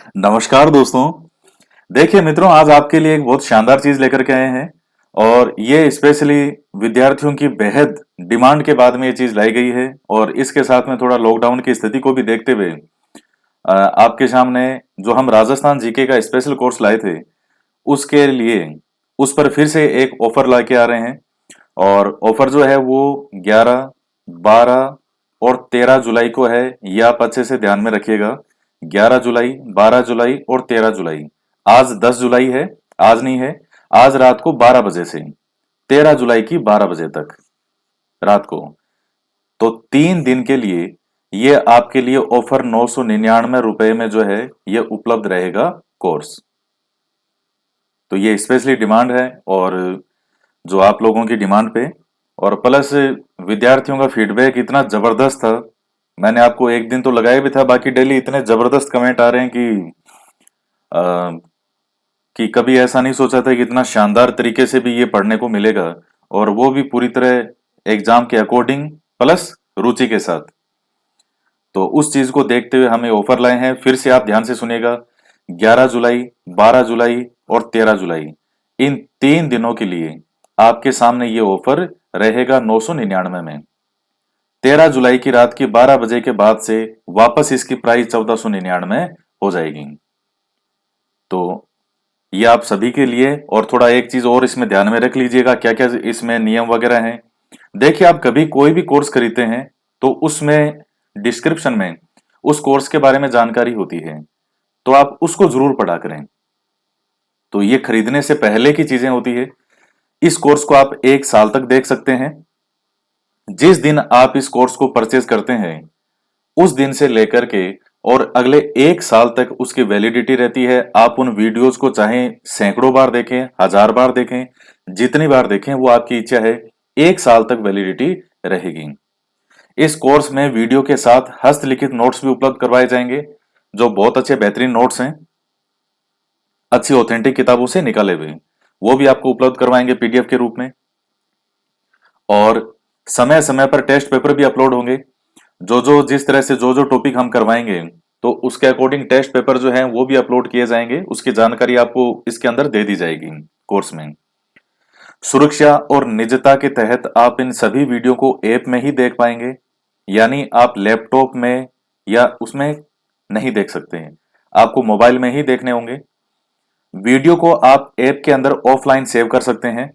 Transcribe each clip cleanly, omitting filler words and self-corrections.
नमस्कार दोस्तों। देखिए मित्रों, आज आपके लिए एक बहुत शानदार चीज लेकर के आए हैं और ये स्पेशली विद्यार्थियों की बेहद डिमांड के बाद में ये चीज लाई गई है। और इसके साथ में थोड़ा लॉकडाउन की स्थिति को भी देखते हुए आपके सामने जो हम राजस्थान जीके का स्पेशल कोर्स लाए थे उसके लिए उस पर फिर से एक ऑफर ला के आ रहे हैं। और ऑफर जो है वो 11, 12 और 13 जुलाई को है। ये आप अच्छे से ध्यान में रखिएगा। 11 जुलाई, 12 जुलाई और 13 जुलाई। आज 10 जुलाई है, आज नहीं है। आज रात को 12 बजे से 13 जुलाई की 12 बजे तक रात को, तो 3 दिन के लिए ये आपके लिए ऑफर 999 रुपए में जो है ये उपलब्ध रहेगा कोर्स। तो ये स्पेशली डिमांड है और जो आप लोगों की डिमांड पे, और प्लस विद्यार्थियों का फीडबैक इतना जबरदस्त था। मैंने आपको एक दिन तो लगाया भी था, बाकी डेली इतने जबरदस्त कमेंट आ रहे हैं अ, कि कभी ऐसा नहीं सोचा था कि इतना शानदार तरीके से भी ये पढ़ने को मिलेगा, और वो भी पूरी तरह एग्जाम के अकॉर्डिंग प्लस रुचि के साथ। तो उस चीज को देखते हुए हमें ऑफर लाए हैं। फिर से आप ध्यान से सुनिएगा। 11 जुलाई, 12 जुलाई और 13 जुलाई, इन 3 दिनों के लिए आपके सामने ये ऑफर रहेगा 999 में। 13 जुलाई की रात की 12 बजे के बाद से वापस इसकी प्राइस 1499 हो जाएगी। तो ये आप सभी के लिए, और थोड़ा एक चीज और इसमें ध्यान में रख लीजिएगा क्या क्या इसमें नियम वगैरह हैं। देखिए, आप कभी कोई भी कोर्स खरीदते हैं तो उसमें डिस्क्रिप्शन में उस कोर्स के बारे में जानकारी होती है, तो आप उसको जरूर पढ़ा करें। तो ये खरीदने से पहले की चीजें होती है। इस कोर्स को आप 1 साल तक देख सकते हैं। जिस दिन आप इस कोर्स को परचेज करते हैं उस दिन से लेकर के और अगले 1 साल तक उसकी वैलिडिटी रहती है। आप उन वीडियोस को चाहे सैकड़ों बार देखें, 1000 बार देखें, जितनी बार देखें वो आपकी इच्छा है। 1 साल तक वैलिडिटी रहेगी। इस कोर्स में वीडियो के साथ हस्तलिखित नोट्स भी उपलब्ध करवाए जाएंगे, जो बहुत अच्छे बेहतरीन नोट्स हैं, अच्छी ऑथेंटिक किताबों से निकाले हुए। वो भी आपको उपलब्ध करवाएंगे पीडीएफ के रूप में। और समय समय पर टेस्ट पेपर भी अपलोड होंगे। जो जो जिस तरह से जो जो टॉपिक हम करवाएंगे, तो उसके अकॉर्डिंग टेस्ट पेपर जो है वो भी अपलोड किए जाएंगे। उसकी जानकारी आपको इसके अंदर दे दी जाएगी कोर्स में। सुरक्षा और निजता के तहत आप इन सभी वीडियो को ऐप में ही देख पाएंगे, यानी आप लैपटॉप में या उसमें नहीं देख सकते हैं, आपको मोबाइल में ही देखने होंगे। वीडियो को आप ऐप के अंदर ऑफलाइन सेव कर सकते हैं,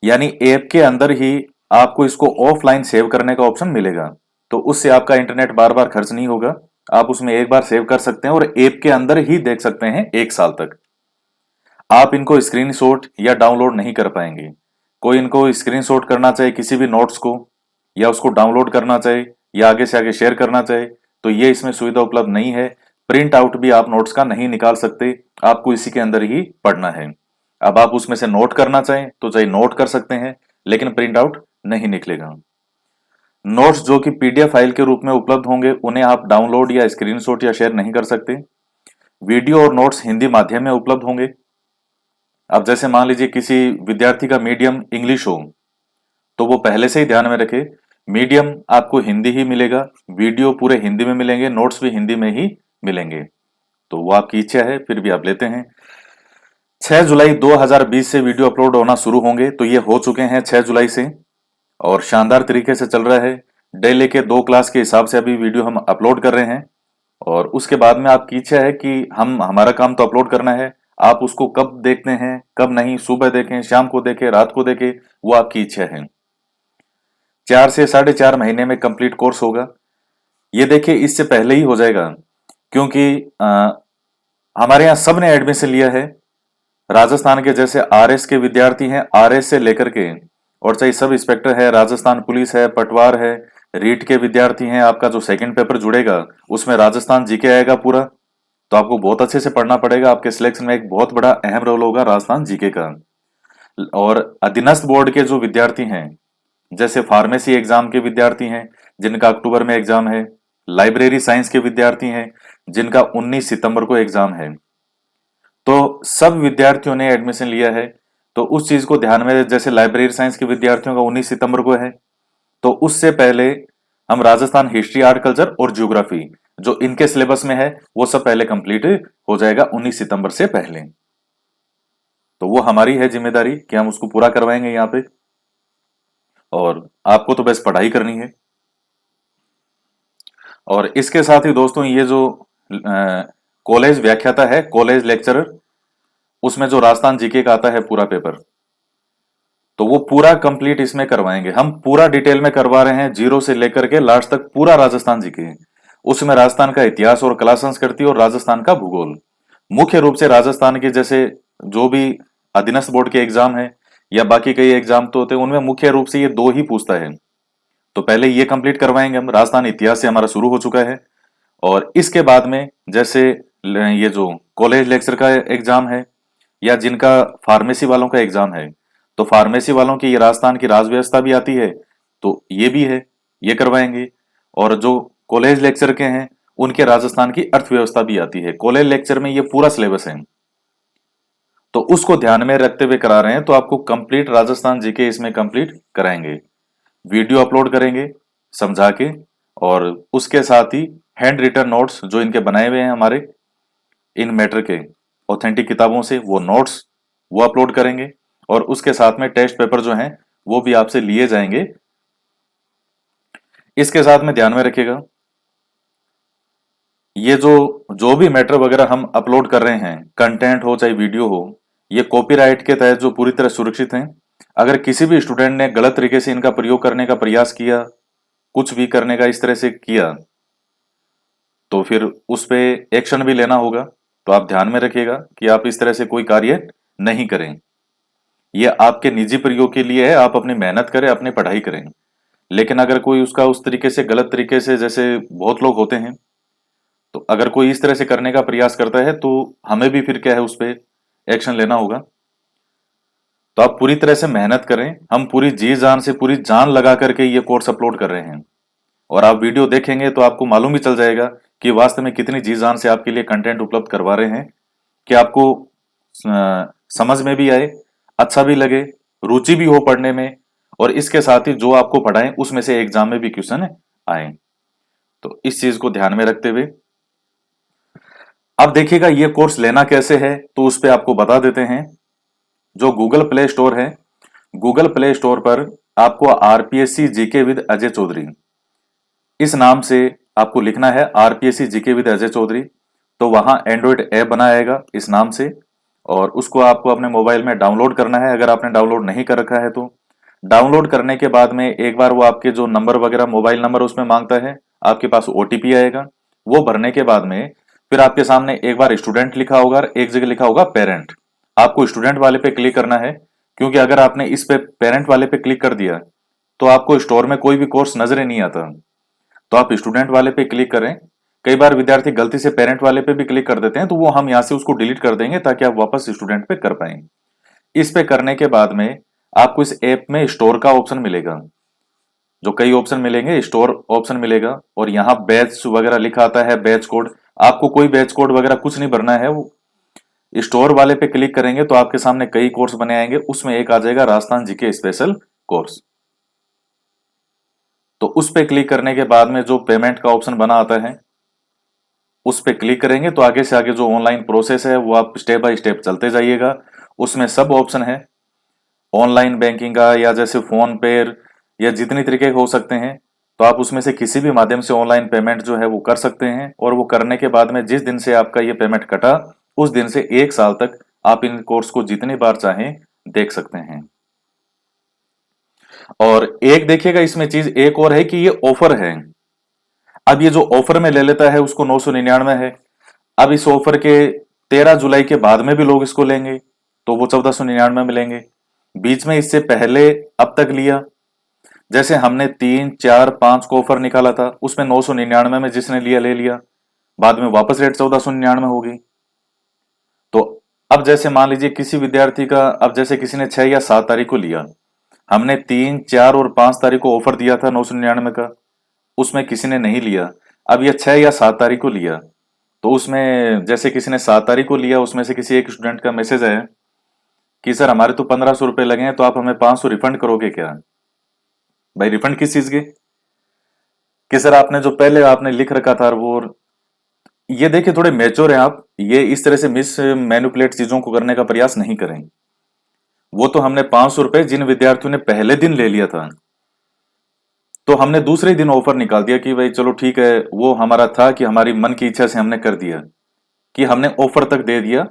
यानी ऐप के अंदर ही आपको इसको ऑफलाइन सेव करने का ऑप्शन मिलेगा। तो उससे आपका इंटरनेट बार बार खर्च नहीं होगा। आप उसमें एक बार सेव कर सकते हैं और ऐप के अंदर ही देख सकते हैं 1 साल तक। आप इनको स्क्रीनशॉट या डाउनलोड नहीं कर पाएंगे। कोई इनको स्क्रीनशॉट करना चाहे किसी भी नोट्स को, या उसको डाउनलोड करना चाहे या आगे से आगे शेयर करना चाहे, तो ये इसमें सुविधा उपलब्ध नहीं है। प्रिंट आउट भी आप नोट्स का नहीं निकाल सकते, आपको इसी के अंदर ही पढ़ना है। अब आप उसमें से नोट करना चाहें तो चाहे नोट कर सकते हैं, लेकिन प्रिंट आउट नहीं निकलेगा। नोट्स जो कि पीडीएफ फाइल के रूप में उपलब्ध होंगे उन्हें आप डाउनलोड या स्क्रीनशॉट या शेयर नहीं कर सकते। वीडियो और नोट्स हिंदी माध्यम में उपलब्ध होंगे। अब जैसे मान लीजिए किसी विद्यार्थी का मीडियम इंग्लिश हो, तो वो पहले से ही ध्यान में रखे मीडियम आपको हिंदी ही मिलेगा, वीडियो पूरे हिंदी में मिलेंगे, नोट्स भी हिंदी में ही मिलेंगे। तो वो आपकी इच्छा है, फिर भी आप लेते हैं। 6 जुलाई 2020 से वीडियो अपलोड होना शुरू होंगे, तो ये हो चुके हैं 6 जुलाई से, और शानदार तरीके से चल रहा है। डेली के 2 क्लास के हिसाब से अभी वीडियो हम अपलोड कर रहे हैं। और उसके बाद में आपकी इच्छा है कि हम हमारा काम तो अपलोड करना है, आप उसको कब देखते हैं कब नहीं, सुबह देखें, शाम को देखें, रात को देखें, वो आपकी इच्छा है। 4 से 4.5 महीने में कंप्लीट कोर्स होगा। ये देखिए इससे पहले ही हो जाएगा, क्योंकि हमारे यहाँ सब ने एडमिशन लिया है। राजस्थान के जैसे आरएस के विद्यार्थी हैं, आरएस से लेकर के, और चाहे सब इंस्पेक्टर है, राजस्थान पुलिस है, पटवार है, रीट के विद्यार्थी हैं। आपका जो सेकंड पेपर जुड़ेगा उसमें राजस्थान जीके आएगा पूरा। तो आपको बहुत अच्छे से पढ़ना पड़ेगा। आपके सिलेक्शन में एक बहुत बड़ा अहम रोल होगा राजस्थान जीके का। और अधीनस्थ बोर्ड के जो विद्यार्थी हैं, जैसे फार्मेसी एग्जाम के विद्यार्थी हैं जिनका अक्टूबर में एग्जाम है, लाइब्रेरी साइंस के विद्यार्थी हैं जिनका 19 सितंबर को एग्जाम है, तो सब विद्यार्थियों ने एडमिशन लिया है। तो उस चीज को ध्यान में, जैसे लाइब्रेरी साइंस के विद्यार्थियों का 19 सितंबर को है, तो उससे पहले हम राजस्थान हिस्ट्री, आर्ट, कल्चर और ज्योग्राफी, जो इनके सिलेबस में है वो सब पहले कंप्लीट हो जाएगा 19 सितंबर से पहले। तो वो हमारी है जिम्मेदारी कि हम उसको पूरा करवाएंगे यहाँ पे, और आपको तो बस पढ़ाई करनी है। और इसके साथ ही दोस्तों ये जो कॉलेज व्याख्याता है, कॉलेज लेक्चरर, उसमें जो राजस्थान जीके का आता है पूरा पेपर, तो वो पूरा कंप्लीट इसमें करवाएंगे हम। पूरा डिटेल में करवा रहे हैं, जीरो से लेकर के लास्ट तक पूरा राजस्थान जीके। उसमें राजस्थान का इतिहास और कला संस्कृति और राजस्थान का भूगोल। मुख्य रूप से राजस्थान के जैसे जो भी अधीनस्थ बोर्ड के एग्जाम है या बाकी कई एग्जाम तो होते हैं, उनमें मुख्य रूप से ये दो ही पूछता है। तो पहले ये कंप्लीट करवाएंगे हम। राजस्थान इतिहास से हमारा शुरू हो चुका है, और इसके बाद में जैसे ये जो कॉलेज लेक्चर का एग्जाम है या जिनका फार्मेसी वालों का एग्जाम है, तो फार्मेसी वालों की ये राजस्थान की राज व्यवस्था भी आती है, तो ये भी है, ये करवाएंगे। और जो कॉलेज लेक्चर के हैं उनके राजस्थान की अर्थव्यवस्था भी आती है। कॉलेज लेक्चर में ये पूरा सिलेबस है, तो उसको ध्यान में रखते हुए करा रहे हैं। तो आपको कंप्लीट राजस्थान जीके इसमें कंप्लीट कराएंगे, वीडियो अपलोड करेंगे समझा के, और उसके साथ ही हैंड रिटन नोट्स जो इनके बनाए हुए हैं हमारे इन मैटर के ऑथेंटिक किताबों से, वो नोट्स वो अपलोड करेंगे। और उसके साथ में टेस्ट पेपर जो हैं वो भी आपसे लिए जाएंगे। इसके साथ में ध्यान में रखिएगा, ये जो जो भी मैटर वगैरह हम अपलोड कर रहे हैं, कंटेंट हो चाहे वीडियो हो, ये कॉपीराइट के तहत जो पूरी तरह सुरक्षित हैं। अगर किसी भी स्टूडेंट ने गलत तरीके से इनका प्रयोग करने का प्रयास किया, कुछ भी करने का इस तरह से किया, तो फिर उस पे एक्शन भी लेना होगा। तो आप ध्यान में रखिएगा कि आप इस तरह से कोई कार्य नहीं करें। ये आपके निजी प्रयोग के लिए है, आप अपनी मेहनत करें, अपनी पढ़ाई करें। लेकिन अगर कोई उसका उस तरीके से गलत तरीके से, जैसे बहुत लोग होते हैं, तो अगर कोई इस तरह से करने का प्रयास करता है तो हमें भी फिर क्या है उस पर एक्शन लेना होगा। तो आप पूरी तरह से मेहनत करें। हम पूरी जी जान से, पूरी जान लगा करके ये कोर्स अपलोड कर रहे हैं, और आप वीडियो देखेंगे तो आपको मालूम भी चल जाएगा कि वास्तव में कितनी जी जान से आपके लिए कंटेंट उपलब्ध करवा रहे हैं, कि आपको समझ में भी आए, अच्छा भी लगे, रुचि भी हो पढ़ने में, और इसके साथ ही जो आपको पढ़ाएं उसमें से एग्जाम में भी क्वेश्चन आए। तो इस चीज को ध्यान में रखते हुए अब देखिएगा ये कोर्स लेना कैसे है, तो उस पर आपको बता देते हैं। जो गूगल प्ले स्टोर है, गूगल प्ले स्टोर पर आपको RPSC GK with Ajay Chaudhary इस नाम से आपको लिखना है, RPSC GK with Ajay Chaudhary. तो वहां एंड्रॉइड ऐप बनाएगा इस नाम से, और उसको आपको अपने मोबाइल में डाउनलोड करना है। अगर आपने डाउनलोड नहीं कर रखा है तो डाउनलोड करने के बाद में एक बार वो आपके जो नंबर वगैरह, मोबाइल नंबर उसमें मांगता है, आपके पास ओटीपी आएगा। वो भरने के बाद में फिर आपके सामने एक बार स्टूडेंट लिखा होगा और एक जगह लिखा होगा पेरेंट। आपको स्टूडेंट वाले पे क्लिक करना है, क्योंकि अगर आपने इस पे पेरेंट वाले पे क्लिक कर दिया तो आपको स्टोर में कोई भी कोर्स नजर ही नहीं आता। तो आप स्टूडेंट वाले पे क्लिक करें। कई बार विद्यार्थी गलती से पेरेंट वाले पे भी क्लिक कर देते हैं, तो वो हम यहां से उसको डिलीट कर देंगे ताकि आप वापस स्टूडेंट पे कर पाए। इस पे करने के बाद में आपको इस ऐप में स्टोर का ऑप्शन मिलेगा, जो कई ऑप्शन मिलेंगे, स्टोर ऑप्शन मिलेगा, और यहाँ बैच वगैरह लिखा आता है, बैच कोड। आपको कोई बैच कोड वगैरह कुछ नहीं भरना है। वो स्टोर वाले पे क्लिक करेंगे तो आपके सामने कई कोर्स बने आएंगे, उसमें एक आ जाएगा राजस्थान जीके स्पेशल कोर्स। तो उस पे क्लिक करने के बाद में जो पेमेंट का ऑप्शन बना आता है उस पे क्लिक करेंगे, तो आगे से आगे जो ऑनलाइन प्रोसेस है वो आप स्टेप बाय स्टेप चलते जाइएगा। उसमें सब ऑप्शन है, ऑनलाइन बैंकिंग का या जैसे फोन पे या जितनी तरीके के हो सकते हैं। तो आप उसमें से किसी भी माध्यम से ऑनलाइन पेमेंट जो है वो कर सकते हैं, और वो करने के बाद में जिस दिन से आपका ये पेमेंट कटा उस दिन से 1 साल तक आप इन कोर्स को जितनी बार चाहें देख सकते हैं। और एक देखिएगा इसमें चीज एक और है कि ये ऑफर है। अब ये जो ऑफर में ले लेता है उसको 999 है। अब इस ऑफर के 13 जुलाई के बाद में भी लोग इसको लेंगे तो वो 1499 में लेंगे। बीच में इससे पहले अब तक लिया, जैसे हमने 3, 4, 5 को ऑफर निकाला था, उसमें 999 में जिसने लिया ले लिया, बाद में वापस रेट 1499 होगी। तो अब जैसे मान लीजिए किसी विद्यार्थी का, अब जैसे किसी ने 6 या 7 तारीख को लिया, हमने 3, 4 और 5 तारीख को ऑफर दिया था 999 का, उसमें किसी ने नहीं लिया। अब ये 6 या 7 तारीख को लिया, तो उसमें जैसे किसी ने 7 तारीख को लिया, उसमें से किसी एक स्टूडेंट का मैसेज आया कि सर हमारे तो 1500 रुपए लगे हैं, तो आप हमें 500 रिफंड करोगे क्या? भाई रिफंड किस चीज के? कि सर आपने जो पहले आपने लिख रखा था वो ये देखिए थोड़े मेच्योर हैं आप, ये इस तरह से मिस मैनिपुलेट चीजों को करने का प्रयास नहीं करें। वो तो हमने 500 रुपए जिन विद्यार्थियों ने पहले दिन ले लिया था, तो हमने दूसरे दिन ऑफर निकाल दिया कि भाई चलो ठीक है, वो हमारा था कि हमारी मन की इच्छा से हमने कर दिया, कि हमने ऑफर तक दे दिया,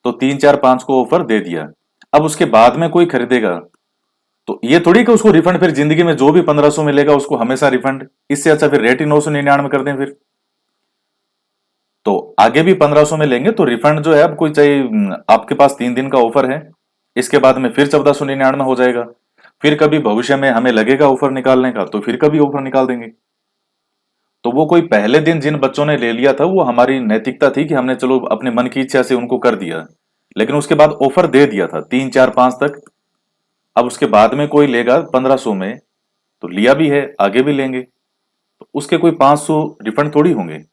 तो 3 4 5 को ऑफर दे दिया। अब उसके बाद में कोई खरीदेगा, तो ये थोड़ी कि उसको रिफंड फिर जिंदगी में जो भी 1500 मिलेगा उसको हमेशा रिफंड, इससे अच्छा फिर रेट ही 999 कर दें फिर। तो आगे भी 1500 में लेंगे तो रिफंड जो है, अब कोई चाहिए, आपके पास 3 दिन का ऑफर है, इसके बाद में फिर 1499 हो जाएगा। फिर कभी भविष्य में हमें लगेगा ऑफर निकालने का तो फिर कभी ऑफर निकाल देंगे। तो वो कोई पहले दिन जिन बच्चों ने ले लिया था वो हमारी नैतिकता थी कि हमने चलो अपने मन की इच्छा से उनको कर दिया, लेकिन उसके बाद ऑफर दे दिया था 3 4 5 तक। अब उसके बाद में कोई लेगा 1500 में, तो लिया भी है, आगे भी लेंगे, तो उसके कोई 500 रिफंड थोड़ी होंगे।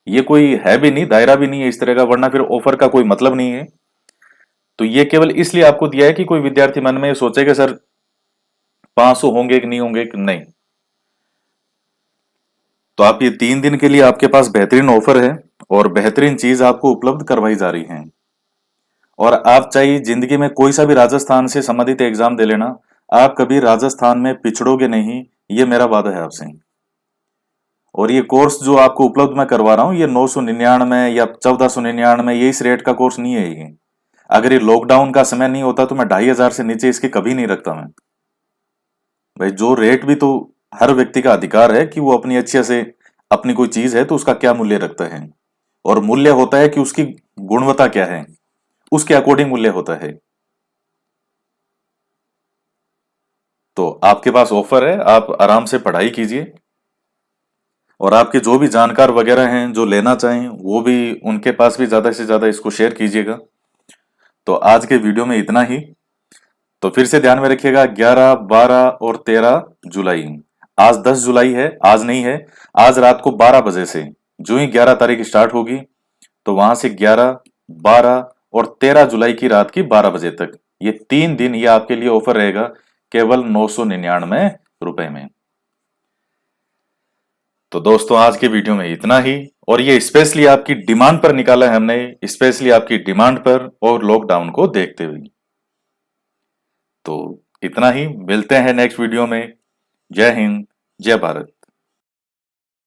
ये कोई है भी नहीं, दायरा भी नहीं है इस तरह का, वरना फिर ऑफर का कोई मतलब नहीं है। तो ये केवल इसलिए आपको दिया है कि कोई विद्यार्थी मन में सोचे कि सर 500 होंगे कि नहीं होंगे कि नहीं। तो आप ये 3 दिन के लिए आपके पास बेहतरीन ऑफर है और बेहतरीन चीज आपको उपलब्ध करवाई जा रही है। और आप चाहिए जिंदगी में कोई सा भी राजस्थान से संबंधित एग्जाम दे लेना, आप कभी राजस्थान में पिछड़ोगे नहीं, ये मेरा वादा है आपसे। और ये कोर्स जो आपको उपलब्ध मैं करवा रहा हूँ, ये 999 या 1499, ये इस रेट का कोर्स नहीं है ये। अगर ये लॉकडाउन का समय नहीं होता तो मैं 2500 से नीचे इसके कभी नहीं रखता मैं। भाई जो रेट भी तो हर व्यक्ति का अधिकार है कि वो अपनी इच्छा से अपनी कोई चीज है तो उसका क्या मूल्य रखता है, और मूल्य होता है कि उसकी गुणवत्ता क्या है, उसके अकॉर्डिंग मूल्य होता है। तो आपके पास ऑफर है, आप आराम से पढ़ाई कीजिए, और आपके जो भी जानकार वगैरह हैं जो लेना चाहें वो भी उनके पास भी ज्यादा से ज्यादा इसको शेयर कीजिएगा। तो आज के वीडियो में इतना ही। तो फिर से ध्यान में रखिएगा, 11 12 और 13 जुलाई, आज 10 जुलाई है, आज नहीं है, आज रात को 12 बजे से जो ही 11 तारीख स्टार्ट होगी, तो वहां से 11 12 और 13 जुलाई की रात की 12 बजे तक, ये 3 दिन ये आपके लिए ऑफर रहेगा, केवल 999 रुपए में। तो दोस्तों आज के वीडियो में इतना ही, और ये स्पेशली आपकी डिमांड पर निकाला है हमने, स्पेशली आपकी डिमांड पर और लॉकडाउन को देखते हुए। तो इतना ही, मिलते हैं नेक्स्ट वीडियो में। जय हिंद, जय भारत।